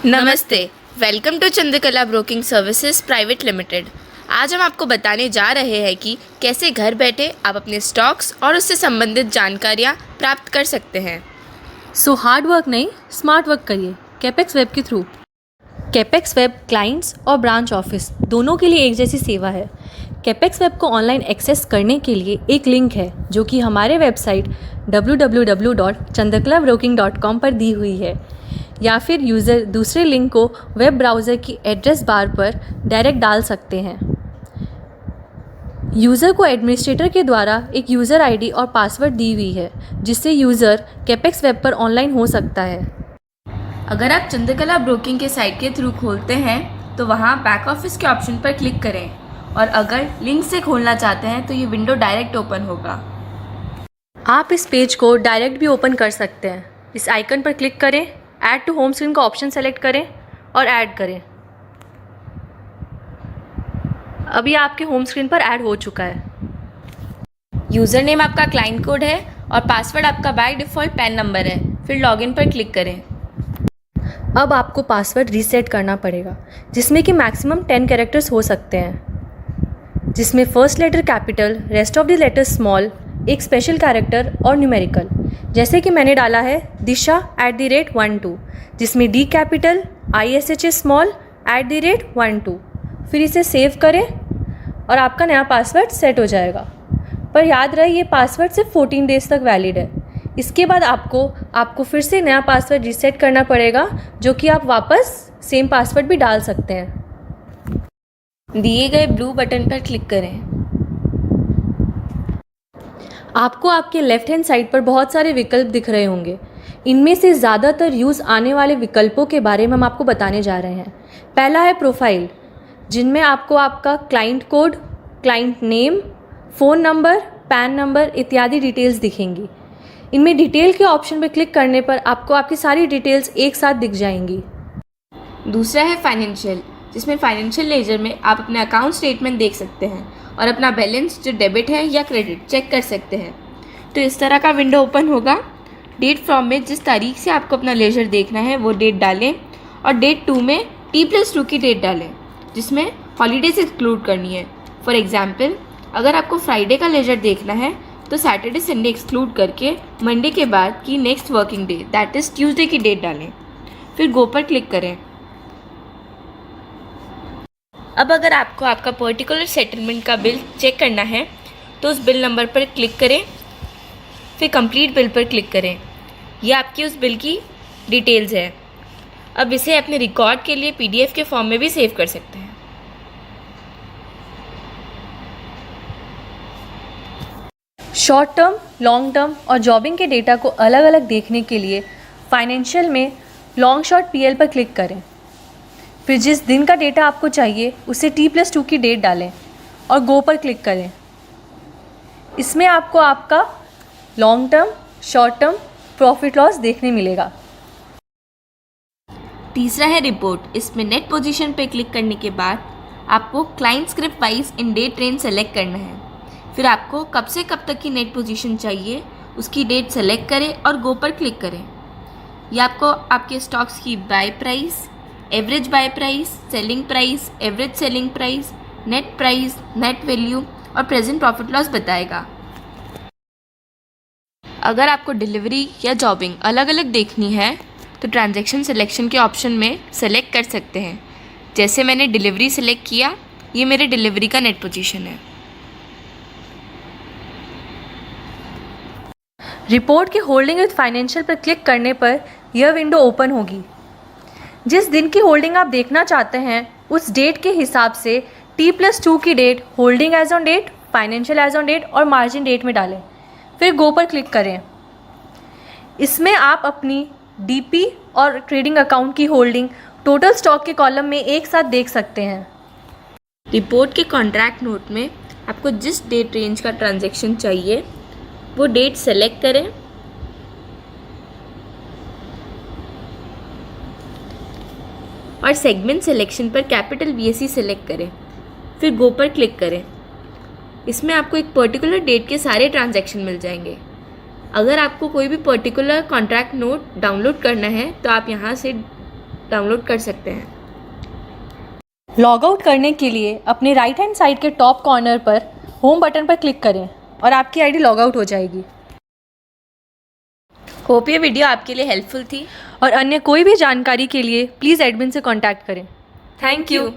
नमस्ते, welcome to Chandrakala broking services private limited. आज हम आपको बताने जा रहे हैं कि कैसे घर बैठे आप अपने स्टॉक्स और उससे संबंधित जानकारियाँ प्राप्त कर सकते हैं। सो हार्ड वर्क नहीं, स्मार्ट वर्क करिए कैपेक्स वेब के थ्रू। कैपेक्स वेब क्लाइंट्स और ब्रांच ऑफिस दोनों के लिए एक जैसी सेवा है। कैपेक्स वेब को ऑनलाइन एक्सेस करने के लिए एक लिंक है जो कि हमारे वेबसाइट www.chandrakalaBroking.com पर दी हुई है, या फिर यूज़र दूसरे लिंक को वेब ब्राउज़र की एड्रेस बार पर डायरेक्ट डाल सकते हैं। यूज़र को एडमिनिस्ट्रेटर के द्वारा एक यूज़र आईडी और पासवर्ड दी हुई है जिससे यूज़र कैपेक्स वेब पर ऑनलाइन हो सकता है। अगर आप चंद्रकला ब्रोकिंग के साइट के थ्रू खोलते हैं तो वहाँ बैक ऑफिस के ऑप्शन पर क्लिक करें, और अगर लिंक से खोलना चाहते हैं तो ये विंडो डायरेक्ट ओपन होगा। आप इस पेज को डायरेक्ट भी ओपन कर सकते हैं। इस आइकन पर क्लिक करें, ऐड टू होम स्क्रीन का ऑप्शन सेलेक्ट करें और ऐड करें। अभी आपके होम स्क्रीन पर ऐड हो चुका है। यूज़र नेम आपका क्लाइंट कोड है और पासवर्ड आपका बाय डिफ़ॉल्ट पैन नंबर है। फिर लॉगिन पर क्लिक करें। अब आपको पासवर्ड रीसेट करना पड़ेगा, जिसमें कि मैक्सिमम 10 कैरेक्टर्स हो सकते हैं, जिसमें first letter capital, rest of the letter small, एक स्पेशल कैरेक्टर और न्यूमेरिकल। जैसे कि मैंने डाला है दिशा @12, जिसमें डी कैपिटल, ISH स्मॉल @12। फिर इसे सेव करें और आपका नया पासवर्ड सेट हो जाएगा। पर याद रहे ये पासवर्ड सिर्फ 14 डेज तक वैलिड है। इसके बाद आपको फिर से नया पासवर्ड रीसेट करना पड़ेगा, जो कि आप वापस सेम पासवर्ड भी डाल सकते हैं। दिए गए ब्लू बटन पर क्लिक करें। आपको आपके लेफ्ट हैंड साइड पर बहुत सारे विकल्प दिख रहे होंगे। इनमें से ज़्यादातर यूज़ आने वाले विकल्पों के बारे में हम आपको बताने जा रहे हैं। पहला है प्रोफाइल, जिनमें आपको आपका client code, client name, phone number, pan number इत्यादि डिटेल्स दिखेंगी। इनमें डिटेल के ऑप्शन पर क्लिक करने पर आपको आपकी सारी डिटेल्स एक साथ दिख जाएंगी। दूसरा है फाइनेंशियल, जिसमें फाइनेंशियल लेजर में आप अपने अकाउंट स्टेटमेंट देख सकते हैं और अपना बैलेंस जो डेबिट है या क्रेडिट चेक कर सकते हैं। तो इस तरह का विंडो ओपन होगा। डेट फ्रॉम में जिस तारीख से आपको अपना लेजर देखना है वो डेट डालें, और डेट 2 में T+2 की डेट डालें, जिसमें हॉलीडेज एक्सक्लूड करनी है। फॉर एग्जाम्पल, अगर आपको फ्राइडे का लेजर देखना है तो सैटरडे संडे एक्सक्लूड करके मंडे के बाद की next working day that is Tuesday की डेट डालें। फिर गो पर क्लिक करें। अब अगर आपको आपका पर्टिकुलर सेटलमेंट का बिल चेक करना है तो उस बिल नंबर पर क्लिक करें, फिर कंप्लीट बिल पर क्लिक करें। ये आपकी उस बिल की डिटेल्स है। अब इसे अपने रिकॉर्ड के लिए PDF के फॉर्म में भी सेव कर सकते हैं। शॉर्ट टर्म, लॉन्ग टर्म और जॉबिंग के डेटा को अलग अलग देखने के लिए फाइनेंशियल में लॉन्ग शॉर्ट PL पर क्लिक करें। फिर जिस दिन का डेटा आपको चाहिए उसे T+2 की डेट डालें और गो पर क्लिक करें। इसमें आपको आपका long term, short term profit loss देखने मिलेगा। तीसरा है रिपोर्ट। इसमें नेट पोजीशन पे क्लिक करने के बाद आपको client script wise in date range select करना है। फिर आपको कब से कब तक की नेट पोजीशन चाहिए उसकी डेट सेलेक्ट करें और गो पर क्लिक करें। यह आपको आपके स्टॉक्स की buy price, average buy price, selling price, average selling price, net price, net value और प्रेजेंट प्रॉफिट लॉस बताएगा। अगर आपको डिलीवरी या जॉबिंग अलग अलग देखनी है तो ट्रांजैक्शन सिलेक्शन के ऑप्शन में सेलेक्ट कर सकते हैं। जैसे मैंने डिलीवरी सेलेक्ट किया, ये मेरे डिलीवरी का नेट पोजीशन है। रिपोर्ट की होल्डिंग विद फाइनेंशियल पर क्लिक करने पर यह विंडो ओपन होगी। जिस दिन की होल्डिंग आप देखना चाहते हैं उस डेट के हिसाब से T+2 की date, holding as on date, financial as on date और मार्जिन डेट में डालें। फिर गो पर क्लिक करें। इसमें आप अपनी DP और ट्रेडिंग अकाउंट की होल्डिंग टोटल स्टॉक के कॉलम में एक साथ देख सकते हैं। रिपोर्ट के कॉन्ट्रैक्ट नोट में आपको जिस डेट रेंज का ट्रांजैक्शन चाहिए वो डेट सेलेक्ट करें और सेगमेंट सिलेक्शन पर कैपिटल BSE सेलेक्ट करें। फिर गो पर क्लिक करें। इसमें आपको एक पर्टिकुलर डेट के सारे ट्रांजैक्शन मिल जाएंगे। अगर आपको कोई भी पर्टिकुलर कॉन्ट्रैक्ट नोट डाउनलोड करना है तो आप यहाँ से डाउनलोड कर सकते हैं। लॉग आउट करने के लिए अपने राइट हैंड साइड के टॉप कॉर्नर पर होम बटन पर क्लिक करें और आपकी आईडी लॉग आउट हो जाएगी। होप ये वीडियो आपके लिए हेल्पफुल थी और अन्य कोई भी जानकारी के लिए प्लीज़ एडमिन से कॉन्टैक्ट करें। Thank you.